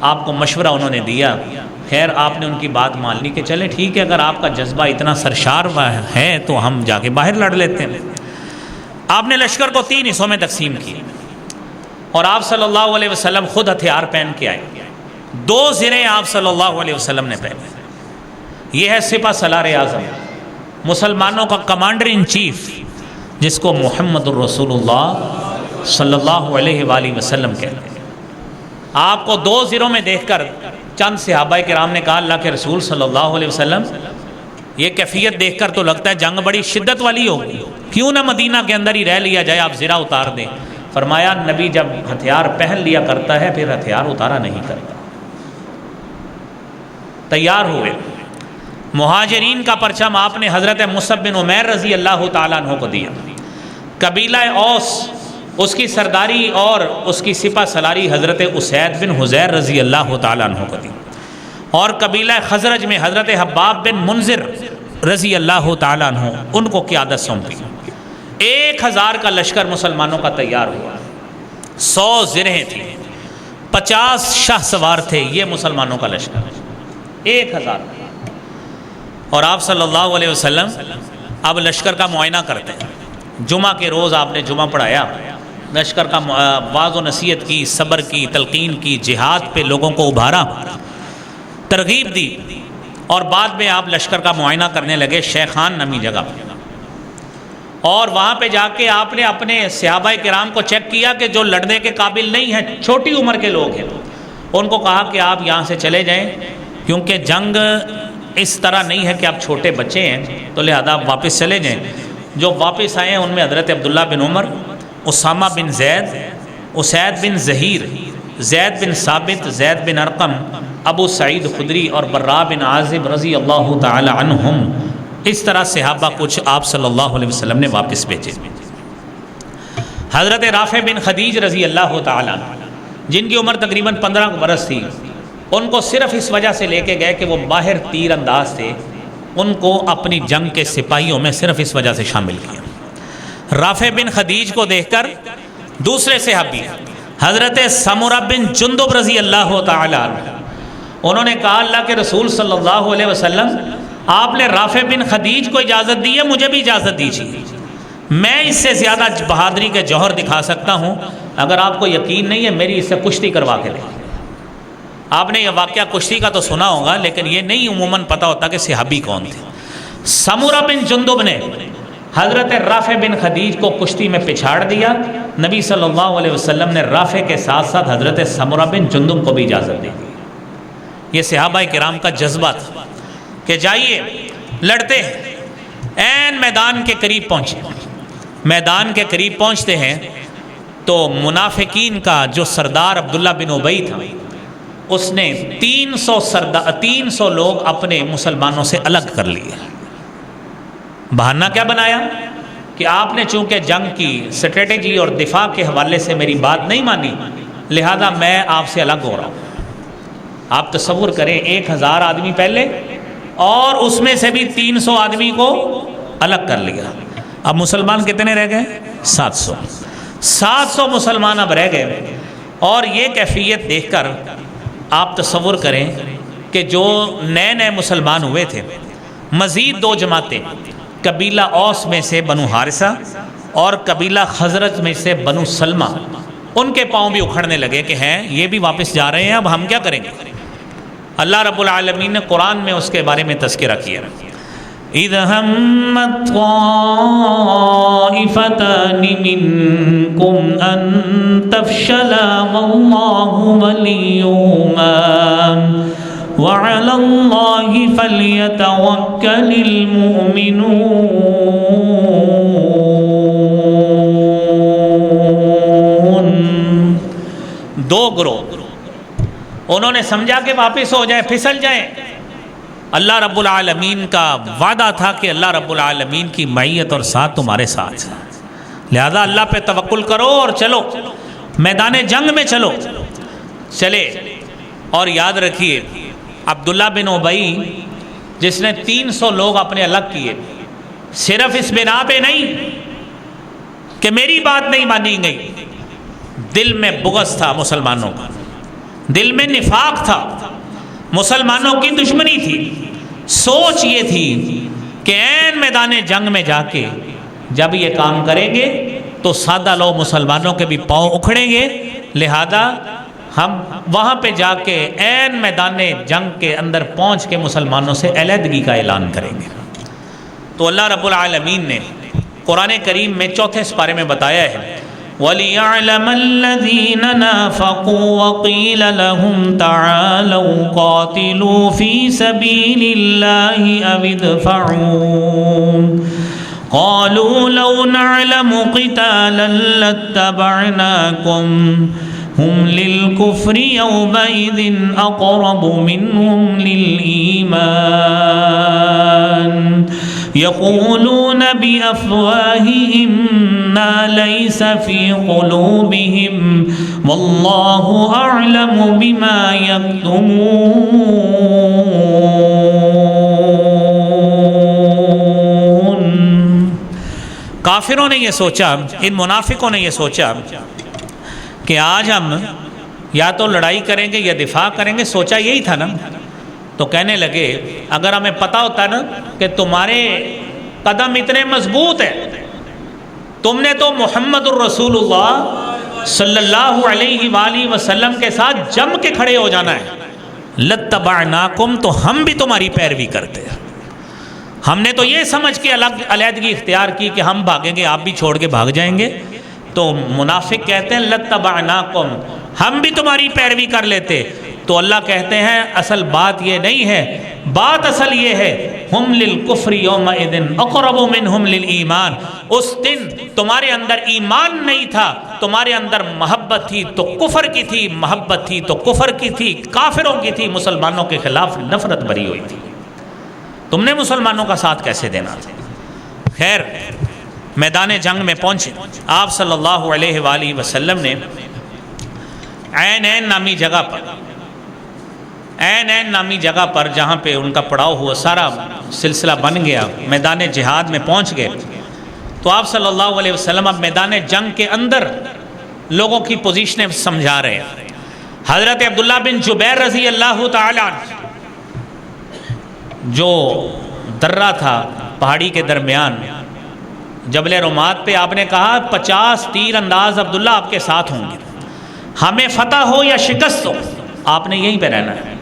آپ کو مشورہ انہوں نے دیا، خیر آپ نے ان کی بات مان لی کہ چلیں ٹھیک ہے، اگر آپ کا جذبہ اتنا سرشار ہے تو ہم جا کے باہر لڑ لیتے ہیں۔ آپ نے لشکر کو 3 حصوں میں تقسیم کیا، اور آپ صلی اللہ علیہ وسلم خود ہتھیار پہن کے آئے، 2 زرہیں آپ صلی اللہ علیہ وسلم نے پہنے۔ یہ ہے سپہ سالار اعظم، مسلمانوں کا کمانڈر ان چیف، جس کو محمد الرسول اللہ صلی اللہ علیہ وآلہ وسلم کہتے ہیں۔ آپ کو 2 زروں میں دیکھ کر چند صحابہ کرام نے کہا اللہ کے رسول صلی اللہ علیہ وسلم، یہ کیفیت دیکھ کر تو لگتا ہے جنگ بڑی شدت والی ہوگی، کیوں نہ مدینہ کے اندر ہی رہ لیا جائے، آپ زرہ اتار دیں۔ فرمایا نبی جب ہتھیار پہن لیا کرتا ہے پھر ہتھیار اتارا نہیں کرتا۔ تیار ہوئے، مہاجرین کا پرچم آپ نے حضرت مصعب بن عمیر رضی اللہ تعالیٰ عنہ کو دیا، قبیلہ اوس اس کی سرداری اور اس کی سپہ سالاری حضرت اسید بن حضیر رضی اللہ تعالیٰ عنہ کو دی، اور قبیلہ خزرج میں حضرت حباب بن منذر رضی اللہ تعالیٰ عنہ ان کو قیادت سونپی۔ 1000 کا لشکر مسلمانوں کا تیار ہوا، 100 زرہیں تھیں، 50 شاہ سوار تھے، یہ مسلمانوں کا لشکر 1000۔ اور آپ صلی اللہ علیہ وسلم اب لشکر کا معائنہ کرتے ہیں۔ جمعہ کے روز آپ نے جمعہ پڑھایا، لشکر کا واعظ و نصیحت کی، صبر کی، تلقین کی، جہاد پہ لوگوں کو ابھارا، ترغیب دی، اور بعد میں آپ لشکر کا معائنہ کرنے لگے شیخان نامی جگہ پہ۔ اور وہاں پہ جا کے آپ نے اپنے صحابہ کرام کو چیک کیا کہ جو لڑنے کے قابل نہیں ہیں، چھوٹی عمر کے لوگ ہیں، ان کو کہا کہ آپ یہاں سے چلے جائیں، کیونکہ جنگ اس طرح نہیں ہے کہ آپ چھوٹے بچے ہیں، تو لہذا آپ واپس چلے جائیں۔ جو واپس آئے ہیں ان میں حضرت عبداللہ بن عمر، اسامہ بن زید، اسید بن ظہیر، زید بن ثابت، زید بن ارقم، ابو سعید خدری اور براء بن عازب رضی اللہ تعالی عنہم، اس طرح صحابہ کچھ آپ صلی اللہ علیہ وسلم نے واپس بھیجے۔ حضرت رافع بن خدیج رضی اللہ تعالی عنہ، جن کی عمر تقریباً 15 برس تھی، ان کو صرف اس وجہ سے لے کے گئے کہ وہ ماہر تیر انداز تھے، ان کو اپنی جنگ کے سپاہیوں میں صرف اس وجہ سے شامل کیا۔ رافع بن خدیج کو دیکھ کر دوسرے صحابی حضرت سمرہ بن جندب رضی اللہ تعالی عنہ، انہوں نے کہا اللہ کے رسول صلی اللہ علیہ وسلم، آپ نے رافع بن خدیج کو اجازت دی ہے، مجھے بھی اجازت دیجیے، میں اس سے زیادہ بہادری کے جوہر دکھا سکتا ہوں، اگر آپ کو یقین نہیں ہے میری اس سے کشتی کروا کے دیں۔ آپ نے یہ واقعہ کشتی کا تو سنا ہوگا، لیکن یہ نہیں عموماً پتہ ہوتا کہ صحابی کون تھے۔ سمرہ بن جندب نے حضرت رافع بن خدیج کو کشتی میں پچھاڑ دیا، نبی صلی اللہ علیہ وسلم نے رافع کے ساتھ ساتھ حضرت سمرہ بن جندب کو بھی اجازت دے دی۔ یہ صحابہ کرام کا جذبہ تھا کہ جائیے لڑتے ہیں۔ عین میدان کے قریب پہنچے، میدان کے قریب پہنچتے ہیں تو منافقین کا جو سردار عبداللہ بن ابی تھا، اس نے 300 لوگ اپنے مسلمانوں سے الگ کر لیے۔ بہانہ کیا بنایا کہ آپ نے چونکہ جنگ کی اسٹریٹجی اور دفاع کے حوالے سے میری بات نہیں مانی، لہذا میں آپ سے الگ ہو رہا ہوں۔ آپ تصور کریں 1000 آدمی پہلے، اور اس میں سے بھی 300 آدمی کو الگ کر لیا۔ اب مسلمان کتنے رہ گئے؟ 700 مسلمان اب رہ گئے۔ اور یہ کیفیت دیکھ کر آپ تصور کریں کہ جو نئے مسلمان ہوئے تھے، مزید 2 جماعتیں، قبیلہ اوس میں سے بنو حارثہ اور قبیلہ خزرج میں سے بنو سلمہ، ان کے پاؤں بھی اکھڑنے لگے کہ ہیں یہ بھی واپس جا رہے ہیں، اب ہم کیا کریں گے؟ اللہ رب العالمین نے قرآن میں اس کے بارے میں تذکرہ کیا۔ اِذْ هَمَّتْ طَائِفَتَانِ مِنْكُمْ أَن تَفْشَلَا وَاللَّهُ وَلِيُّهُمَا وَعَلَى اللَّهِ فَلْيَتَوَكَّلِ الْمُؤْمِنُونَ۔ 2 گروہ، انہوں نے سمجھا کہ واپس ہو جائیں، پھسل جائیں۔ اللہ رب العالمین کا وعدہ تھا کہ اللہ رب العالمین کی معیت اور ساتھ تمہارے ساتھ، لہذا اللہ پہ توکل کرو اور چلو، میدان جنگ میں چلے۔ اور یاد رکھیے عبداللہ بن ابی جس نے 300 لوگ اپنے الگ کیے، صرف اس بنا پہ نہیں کہ میری بات نہیں مانی گئی، دل میں بغض تھا مسلمانوں کا، دل میں نفاق تھا، مسلمانوں کی دشمنی تھی۔ سوچ یہ تھی کہ عین میدان جنگ میں جا کے جب یہ کام کریں گے تو سادہ لوگ مسلمانوں کے بھی پاؤں اکھڑیں گے، لہذا ہم وہاں پہ جا کے عین میدان جنگ کے اندر پہنچ کے مسلمانوں سے علیحدگی کا اعلان کریں گے۔ تو اللہ رب العالمین نے قرآن کریم میں 4 سپارے میں بتایا ہے، وَلِيَعْلَمَ الَّذِينَ نَافَقُوا وَقِيلَ لَهُمْ تَعَالَوْا قَاتِلُوا فِي سَبِيلِ اللَّهِ أَوِ ادْفَعُوا قَالُوا لَوْ نَعْلَمُ قِتَالًا لَاتَّبَعْنَاكُمْ هُمْ لِلْكُفْرِ يَوْمَئِذٍ أَقْرَبُ مِنْهُمْ لِلْإِيمَانِ یقولون بافواہہم ما لیس فی قلوبہم واللہ اعلم بما یکتمون۔ کافروں نے یہ سوچا، ان منافقوں نے یہ سوچا کہ آج ہم یا تو لڑائی کریں گے یا دفاع کریں گے، سوچا یہی تھا نا۔ تو کہنے لگے اگر ہمیں پتہ ہوتا نا کہ تمہارے قدم اتنے مضبوط ہیں، تم نے تو محمد الرسول اللہ صلی اللہ علیہ وآلہ وسلم کے ساتھ جم کے کھڑے ہو جانا ہے، لَاتَّبَعْنَاكُمْ، تو ہم بھی تمہاری پیروی کرتے ہیں۔ ہم نے تو یہ سمجھ کے علیحدگی اختیار کی کہ ہم بھاگیں گے، آپ بھی چھوڑ کے بھاگ جائیں گے۔ تو منافق کہتے ہیں لَاتَّبَعْنَاكُمْ، ہم بھی تمہاری پیروی کر لیتے۔ تو اللہ کہتے ہیں اصل بات یہ نہیں ہے، بات اصل یہ ہے ہم للکفر یومئذ اقرب منہم للایمان، اس دن تمہارے اندر ایمان نہیں تھا، تمہارے اندر محبت تھی تو کفر کی تھی، محبت تھی تو کفر کی تھی، کافروں کی تھی، مسلمانوں کے خلاف نفرت بری ہوئی تھی۔ تم نے مسلمانوں کا ساتھ کیسے دینا تھا؟ خیر میدان جنگ میں پہنچے آپ صلی اللہ علیہ وآلہ وسلم نے عین نامی جگہ پر، عین نامی جگہ پر جہاں پہ ان کا پڑاؤ ہوا، سارا سلسلہ بن گیا، میدان جہاد میں پہنچ گئے۔ تو آپ صلی اللہ علیہ وسلم اب میدان جنگ کے اندر لوگوں کی پوزیشنیں سمجھا رہے ہیں۔ حضرت عبداللہ بن جبیر رضی اللہ تعالیٰ عنہ، جو درہ تھا پہاڑی کے درمیان جبل رمات پہ، آپ نے کہا 50 تیر انداز عبداللہ آپ کے ساتھ ہوں گے، ہمیں فتح ہو یا شکست ہو آپ نے یہیں پہ رہنا ہے،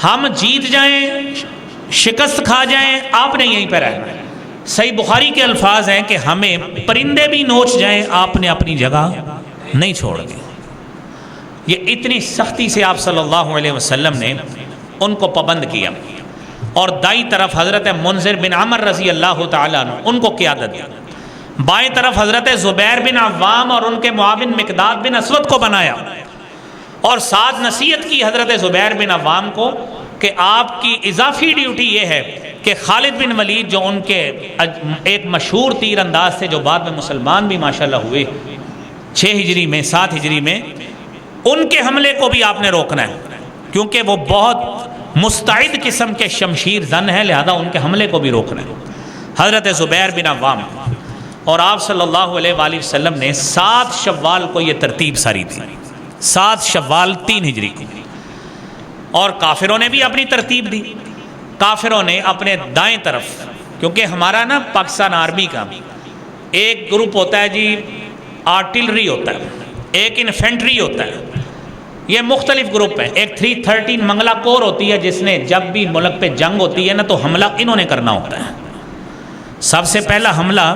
ہم جیت جائیں شکست کھا جائیں آپ نے یہیں پہ رہنا ہے۔ صحیح بخاری کے الفاظ ہیں کہ ہمیں پرندے بھی نوچ جائیں آپ نے اپنی جگہ نہیں چھوڑ دی۔ یہ اتنی سختی سے آپ صلی اللہ علیہ وسلم نے ان کو پابند کیا، اور دائیں طرف حضرت منذر بن عمر رضی اللہ تعالیٰ عنہ ان کو قیادت دی، بائیں طرف حضرت زبیر بن عوام اور ان کے معاون مقداد بن اسود کو بنایا، اور ساتھ نصیحت کی حضرت زبیر بن عوام کو کہ آپ کی اضافی ڈیوٹی یہ ہے کہ خالد بن ولید جو ان کے ایک مشہور تیر انداز تھے، جو بعد میں مسلمان بھی ماشاءاللہ ہوئے 6 ہجری میں 7 ہجری میں، ان کے حملے کو بھی آپ نے روکنا ہے، کیونکہ وہ بہت مستعد قسم کے شمشیر زن ہے، لہذا ان کے حملے کو بھی روکنا ہے۔ حضرت زبیر بن عوام اور آپ صلی اللہ علیہ وآلہ وسلم نے 7 شوال کو یہ ترتیب ساری تھی، 7 شوال 3 ہجری کو، اور کافروں نے بھی اپنی ترتیب دی۔ کافروں نے اپنے دائیں طرف، کیونکہ ہمارا نا پاکستان آرمی کا ایک گروپ ہوتا ہے جی آرٹلری ہوتا ہے، ایک انفینٹری ہوتا ہے، یہ مختلف گروپ ہیں۔ ایک 313 منگلہ کور ہوتی ہے جس نے جب بھی ملک پہ جنگ ہوتی ہے نا تو حملہ انہوں نے کرنا ہوتا ہے۔ سب سے پہلا حملہ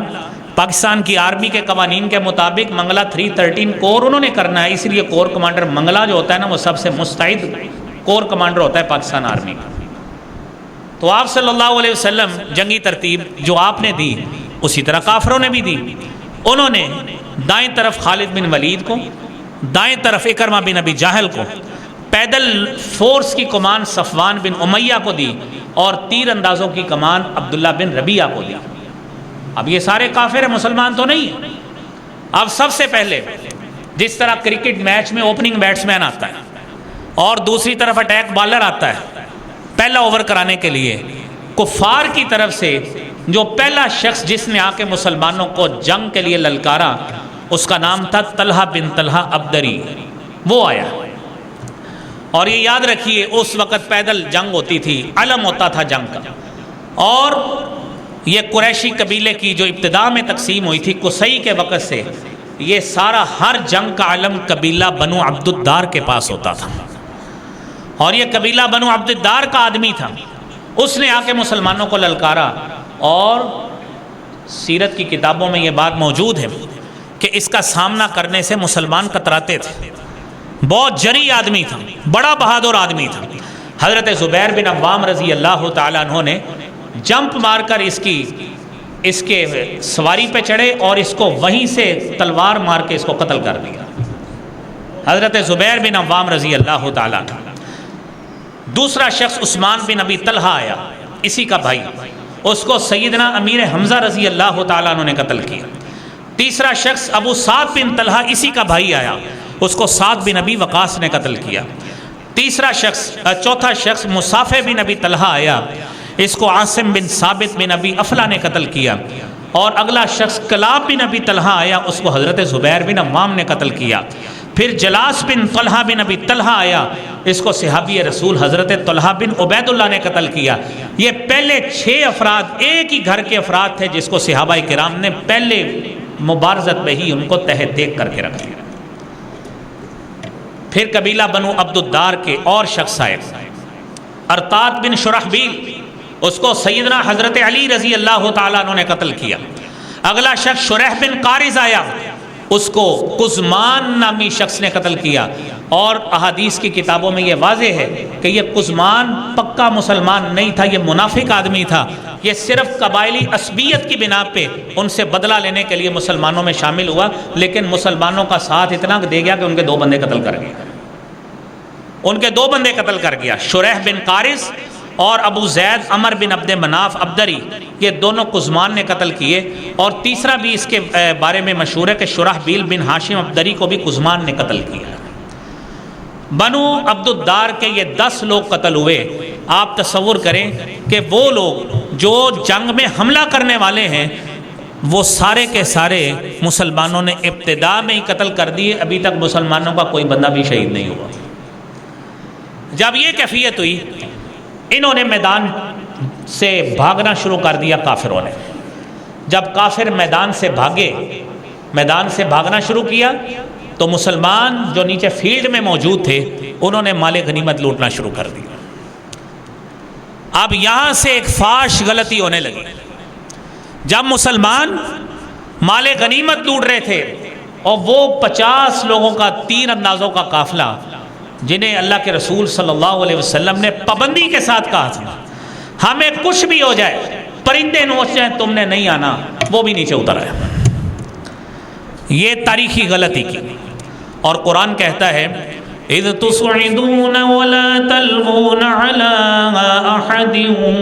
پاکستان کی آرمی کے قوانین کے مطابق منگلہ 313 کور انہوں نے کرنا ہے، اس لیے کور کمانڈر منگلہ جو ہوتا ہے نا وہ سب سے مستعد کور کمانڈر ہوتا ہے پاکستان آرمی کا۔ تو آپ صلی اللہ علیہ وسلم جنگی ترتیب جو آپ نے دی اسی طرح کافروں نے بھی دی۔ انہوں نے دائیں طرف خالد بن ولید کو، دائیں طرف اکرمہ بن ابی جہل کو، پیدل فورس کی کمان صفوان بن امیہ کو دی، اور تیر اندازوں کی کمان عبداللہ بن ربیعہ کو دی۔ اب یہ سارے کافر ہیں، مسلمان تو نہیں۔ اب سب سے پہلے جس طرح کرکٹ میچ میں اوپننگ بیٹسمین آتا ہے اور دوسری طرف اٹیک بالر آتا ہے پہلا اوور کرانے کے لیے، کفار کی طرف سے جو پہلا شخص جس نے آ کے مسلمانوں کو جنگ کے لیے للکارا اس کا نام تھا طلحہ بن طلحہ عبدری، وہ آیا۔ اور یہ یاد رکھیے اس وقت پیدل جنگ ہوتی تھی، علم ہوتا تھا جنگ کا، اور یہ قریشی قبیلے کی جو ابتدا میں تقسیم ہوئی تھی قصی کے وقت سے، یہ سارا ہر جنگ کا علم قبیلہ بنو عبد الدار کے پاس ہوتا تھا، اور یہ قبیلہ بنو عبد الدار کا آدمی تھا، اس نے آ کے مسلمانوں کو للکارا۔ اور سیرت کی کتابوں میں یہ بات موجود ہے کہ اس کا سامنا کرنے سے مسلمان کتراتے تھے، بہت جری آدمی تھا، بڑا بہادر آدمی تھا۔ حضرت زبیر بن عوام رضی اللہ تعالیٰ عنہ نے جمپ مار کر اس کے سواری پہ چڑھے اور اس کو وہیں سے تلوار مار کے اس کو قتل کر دیا، حضرت زبیر بن عوام رضی اللہ تعالیٰ عنہ۔ دوسرا شخص عثمان بن ابی طلحہ آیا، اسی کا بھائی، اس کو سیدنا امیر حمزہ رضی اللہ تعالیٰ عنہ نے قتل کیا۔ تیسرا شخص ابو سعد بن طلحہ، اسی کا بھائی آیا، اس کو سعد بن ابی وقاص نے قتل کیا۔ چوتھا شخص مصافح بن ابی طلحہ آیا، اس کو عاصم بن ثابت بن ابی افلا نے قتل کیا۔ اور اگلا شخص کلاب بن ابی طلحہ آیا، اس کو حضرت زبیر بن عوام نے قتل کیا۔ پھر جلاس بن طلحہ بن ابی طلحہ آیا، اس کو صحابی رسول حضرت طلحہ بن عبید اللہ نے قتل کیا۔ یہ پہلے 6 افراد ایک ہی گھر کے افراد تھے جس کو صحابہ کرام نے پہلے مبارزت میں ہی ان کو تہہ دیکھ کر کے رکھ لیا۔ پھر قبیلہ بنو عبد الدار کے اور شخص آئے، ارطاد بن شرحبیل، اس کو سیدنا حضرت علی رضی اللہ تعالیٰ عنہ نے قتل کیا۔ اگلا شخص شریح بن قارز آیا، اس کو قزمان نامی شخص نے قتل کیا۔ اور احادیث کی کتابوں میں یہ واضح ہے کہ یہ قزمان پکا مسلمان نہیں تھا، یہ منافق آدمی تھا، یہ صرف قبائلی عصبیت کی بنا پہ ان سے بدلہ لینے کے لیے مسلمانوں میں شامل ہوا، لیکن مسلمانوں کا ساتھ اتنا دے گیا کہ ان کے 2 بندے قتل کر گیا، ان کے 2 بندے قتل کر گیا، شریح بن قارز اور ابو زید عمر بن عبد مناف عبدری، یہ دونوں قزمان نے قتل کیے۔ اور تیسرا بھی اس کے بارے میں مشہور ہے کہ شرحبیل بن ہاشم عبدری کو بھی قزمان نے قتل کیا۔ بنو عبد الدار کے یہ 10 لوگ قتل ہوئے۔ آپ تصور کریں کہ وہ لوگ جو جنگ میں حملہ کرنے والے ہیں وہ سارے کے سارے مسلمانوں نے ابتدا میں ہی قتل کر دیے، ابھی تک مسلمانوں کا کوئی بندہ بھی شہید نہیں ہوا۔ جب یہ کیفیت ہوئی، انہوں نے میدان سے بھاگنا شروع کر دیا کافروں نے۔ جب کافر میدان سے بھاگے، میدان سے بھاگنا شروع کیا تو مسلمان جو نیچے فیلڈ میں موجود تھے انہوں نے مال غنیمت لوٹنا شروع کر دیا۔ اب یہاں سے ایک فاش غلطی ہونے لگی۔ جب مسلمان مال غنیمت لوٹ رہے تھے اور وہ 50 لوگوں کا 3 اندازوں کا قافلہ جنہیں اللہ کے رسول صلی اللہ علیہ وسلم نے پابندی کے ساتھ کہا تھا ہمیں کچھ بھی ہو جائے، پرندے نوچ جائیں، تم نے نہیں آنا، وہ بھی نیچے اتر آئے۔ یہ تاریخی غلطی کی، اور قرآن کہتا ہے اِذْ تُصْعِدُونَ وَلَا تَلْوُونَ عَلَىٰ أَحَدٍ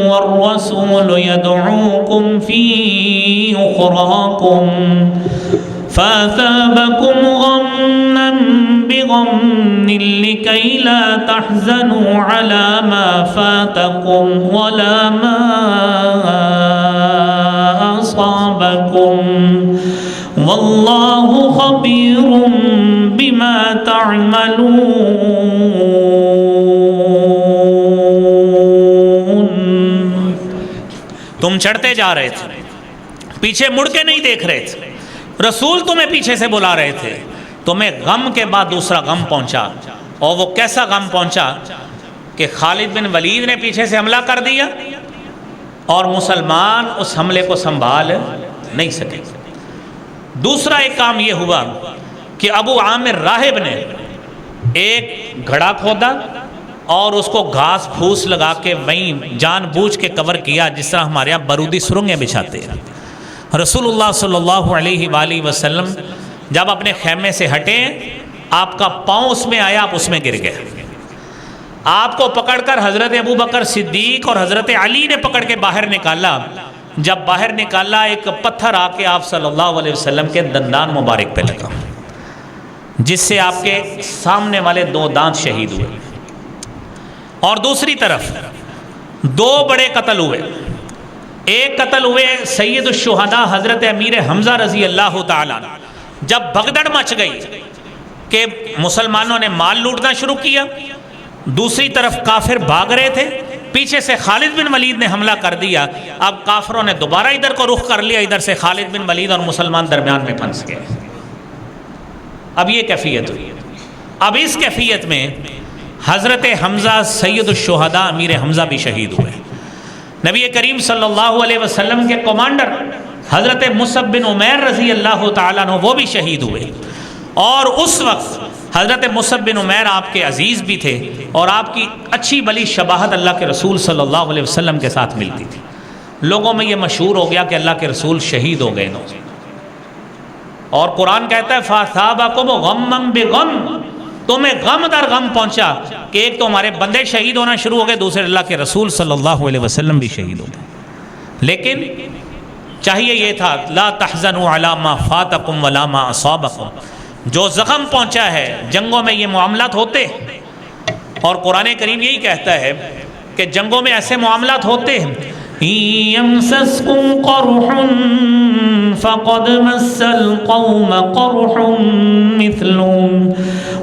وَالرَّسُولُ يَدْعُوكُمْ فِي أُخْرَاكُمْ فَأَثَابَكُمْ غَمًّا بِغَمٍّ لِكَيْ لَا تَحْزَنُوا عَلَىٰ مَا فَاتَكُمْ وَلَا مَا أَصَابَكُمْ وَاللَّهُ خَبِيرٌ بِمَا تَعْمَلُونَ۔ تم چڑھتے جا رہے تھے، پیچھے مڑ کے نہیں دیکھ رہے تھے، رسول تمہیں پیچھے سے بلا رہے تھے، تمہیں غم کے بعد دوسرا غم پہنچا۔ اور وہ کیسا غم پہنچا کہ خالد بن ولید نے پیچھے سے حملہ کر دیا اور مسلمان اس حملے کو سنبھال نہیں سکے۔ دوسرا ایک کام یہ ہوا کہ ابو عامر راہب نے ایک گھڑا کھودا اور اس کو گھاس پھوس لگا کے وہیں جان بوجھ کے کور کیا، جس طرح ہمارے یہاں بارودی سرنگیں بچھاتے ہیں۔ رسول اللہ صلی اللہ علیہ وآلہ وسلم جب اپنے خیمے سے ہٹے، آپ کا پاؤں اس میں آیا، آپ اس میں گر گئے۔ آپ کو پکڑ کر حضرت ابو بکر صدیق اور حضرت علی نے پکڑ کے باہر نکالا۔ جب باہر نکالا، ایک پتھر آ کے آپ صلی اللہ علیہ وسلم کے دندان مبارک پہ لگا، جس سے آپ کے سامنے والے 2 دانت شہید ہوئے۔ اور دوسری طرف 2 بڑے قتل ہوئے۔ ایک قتل ہوئے سید الشہداء حضرت امیر حمزہ رضی اللہ تعالیٰ عنہ۔ جب بھگدڑ مچ گئی کہ مسلمانوں نے مال لوٹنا شروع کیا، دوسری طرف کافر بھاگ رہے تھے، پیچھے سے خالد بن ولید نے حملہ کر دیا۔ اب کافروں نے دوبارہ ادھر کو رخ کر لیا، ادھر سے خالد بن ولید اور مسلمان درمیان میں پھنس گئے۔ اب یہ کیفیت ہوئی۔ اب اس کیفیت میں حضرت حمزہ سید الشہداء امیر حمزہ بھی شہید ہوئے۔ نبی کریم صلی اللہ علیہ وسلم کے کمانڈر حضرت مصعب بن عمیر رضی اللہ تعالیٰ عنہ وہ بھی شہید ہوئے۔ اور اس وقت حضرت مصعب بن عمیر آپ کے عزیز بھی تھے اور آپ کی اچھی بلی شباہت اللہ کے رسول صلی اللہ علیہ وسلم کے ساتھ ملتی تھی۔ لوگوں میں یہ مشہور ہو گیا کہ اللہ کے رسول شہید ہو گئے۔ اور قرآن کہتا ہے فَأَثَابَكُمْ غَمًّا بِغَمٍّ، تمہیں غم در غم پہنچا کہ ایک تو ہمارے بندے شہید ہونا شروع ہو گئے، دوسرے اللہ کے رسول صلی اللہ علیہ وسلم بھی شہید ہو گئے۔ لیکن چاہیے یہ تھا لا تحزنوا علی ما فاتکم ولا ما اصابکم، جو زخم پہنچا ہے جنگوں میں یہ معاملات ہوتے ہیں، اور قرآن کریم یہی کہتا ہے کہ جنگوں میں ایسے معاملات ہوتے ہیں، یمسسکم قرح فقد مس القوم قرح مثلهم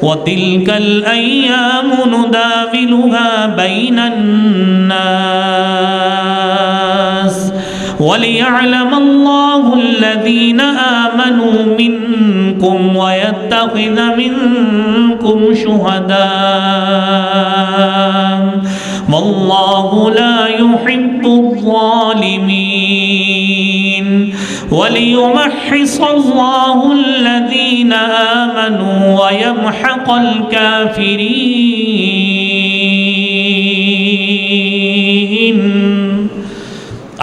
وتلك الأيام نداولها بين الناس وَلِيَعْلَمَ اللَّهُ الَّذِينَ آمَنُوا مِنكُمْ وَيَتَّخِذَ مِنكُمْ شُهَدَاءَ وَاللَّهُ لَا يُحِبُّ الظَّالِمِينَ وَلِيُمَحِّصَ اللَّهُ الَّذِينَ آمَنُوا وَيَمْحَقَ الْكَافِرِينَ۔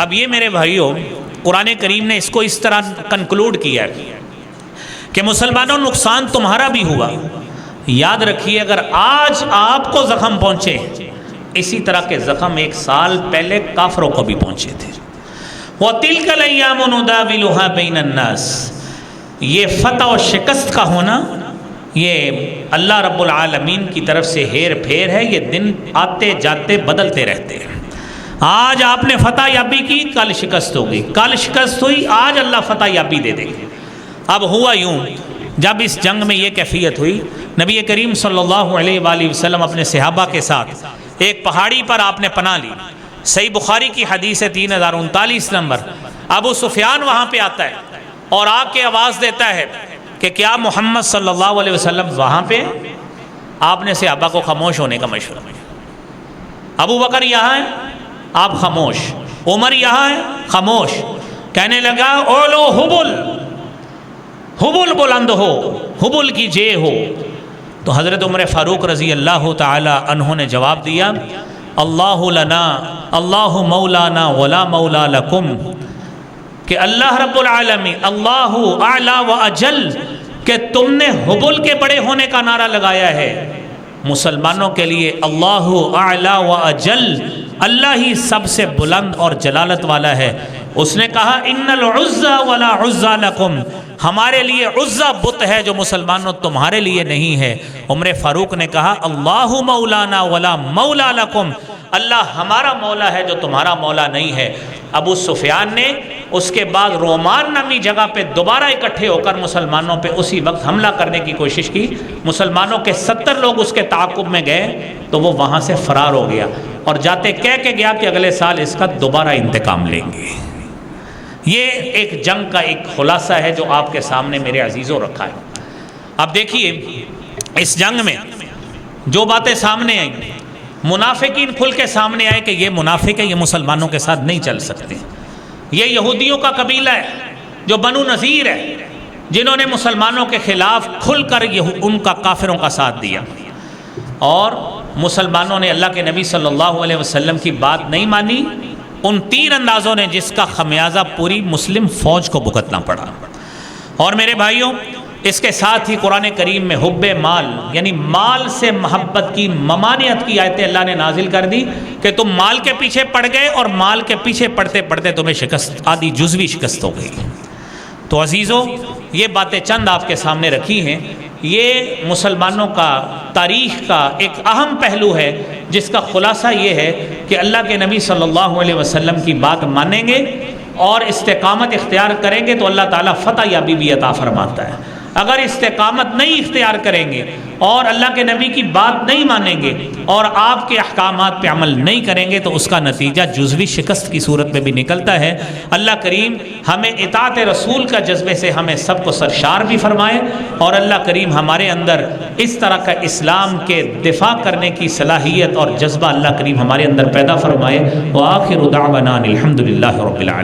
اب یہ میرے بھائیوں قرآن کریم نے اس کو اس طرح کنکلوڈ کیا ہے کہ مسلمانوں نقصان تمہارا بھی ہوا، یاد رکھیے اگر آج آپ کو زخم پہنچے اسی طرح کے زخم 1 سال پہلے کافروں کو بھی پہنچے تھے۔ وَتِلْكَ الْأَيَّامُ نُدَاوِلُهَا بَيْنَ النَّاسِ، یہ فتح و شکست کا ہونا یہ اللہ رب العالمین کی طرف سے ہیر پھیر ہے، یہ دن آتے جاتے بدلتے رہتے ہیں۔ آج آپ نے فتح یابی کی، کل شکست ہو گئی، کل شکست ہوئی، آج اللہ فتح یابی دے دے گا۔ اب ہوا یوں، جب اس جنگ میں یہ کیفیت ہوئی، نبی کریم صلی اللہ علیہ وآلہ وسلم اپنے صحابہ کے ساتھ ایک پہاڑی پر آپ نے پناہ لی۔ صحیح بخاری کی حدیث ہے 3039 نمبر۔ ابو سفیان وہاں پہ آتا ہے اور آ کے آواز دیتا ہے کہ کیا محمد صلی اللہ علیہ وسلم وہاں پہ؟ آپ نے صحابہ کو خاموش ہونے کا مشورہ دیا۔ ابو بکر یہاں ہے، آپ خاموش، عمر یہاں ہے، خاموش۔ کہنے لگا اولو حبل، حبل بلند ہو، حبل کی جے ہو۔ تو حضرت عمر فاروق رضی اللہ تعالی عنہ نے جواب دیا اللہ لنا اللہ مولانا ولا مولا لکم، کہ اللہ رب العالمین اللہ اعلی و اجل، کہ تم نے حبل کے بڑے ہونے کا نعرہ لگایا ہے، مسلمانوں کے لیے اللہ اعلی و اجل، اللہ ہی سب سے بلند اور جلالت والا ہے۔ اس نے کہا ان العزى ولا عزى لكم، ہمارے لیے عزہ بت ہے جو مسلمانوں تمہارے لیے نہیں ہے۔ عمر فاروق نے کہا اللہ مولانا ولا مولا لکم، اللہ ہمارا مولا ہے جو تمہارا مولا نہیں ہے۔ ابو سفیان نے اس کے بعد رومان نامی جگہ پہ دوبارہ اکٹھے ہو کر مسلمانوں پہ اسی وقت حملہ کرنے کی کوشش کی۔ مسلمانوں کے 70 لوگ اس کے تعاقب میں گئے تو وہ وہاں سے فرار ہو گیا اور جاتے کہہ کے گیا کہ اگلے سال اس کا دوبارہ انتقام لیں گے۔ یہ ایک جنگ کا ایک خلاصہ ہے جو آپ کے سامنے میرے عزیزوں رکھا ہے۔ اب دیکھیے اس جنگ میں جو باتیں سامنے آئیں، منافقین کھل کے سامنے آئے کہ یہ منافق ہے، یہ مسلمانوں کے ساتھ نہیں چل سکتے۔ یہ یہودیوں کا قبیلہ ہے جو بنو نذیر ہے، جنہوں نے مسلمانوں کے خلاف کھل کر ان کا کافروں کا ساتھ دیا، اور مسلمانوں نے اللہ کے نبی صلی اللہ علیہ وسلم کی بات نہیں مانی۔ ان 3 اندازوں نے جس کا خمیازہ پوری مسلم فوج کو بھگتنا پڑا۔ اور میرے بھائیوں اس کے ساتھ ہی قرآن کریم میں حب مال، یعنی مال سے محبت کی ممانعت کی آیتیں اللہ نے نازل کر دی کہ تم مال کے پیچھے پڑ گئے اور مال کے پیچھے پڑتے پڑتے تمہیں شکست، آدھی جزوی شکست ہو گئی۔ تو عزیزوں یہ باتیں چند آپ کے سامنے رکھی ہیں، یہ مسلمانوں کا تاریخ کا ایک اہم پہلو ہے جس کا خلاصہ یہ ہے کہ اللہ کے نبی صلی اللہ علیہ وسلم کی بات مانیں گے اور استقامت اختیار کریں گے تو اللہ تعالیٰ فتح یابی بھی عطا فرماتا ہے۔ اگر استقامت نہیں اختیار کریں گے اور اللہ کے نبی کی بات نہیں مانیں گے اور آپ کے احکامات پہ عمل نہیں کریں گے تو اس کا نتیجہ جزوی شکست کی صورت میں بھی نکلتا ہے۔ اللہ کریم ہمیں اطاعت رسول کا جذبے سے ہمیں سب کو سرشار بھی فرمائے، اور اللہ کریم ہمارے اندر اس طرح کا اسلام کے دفاع کرنے کی صلاحیت اور جذبہ اللہ کریم ہمارے اندر پیدا فرمائے۔ وآخر دعوانا الحمدللہ رب العالمین۔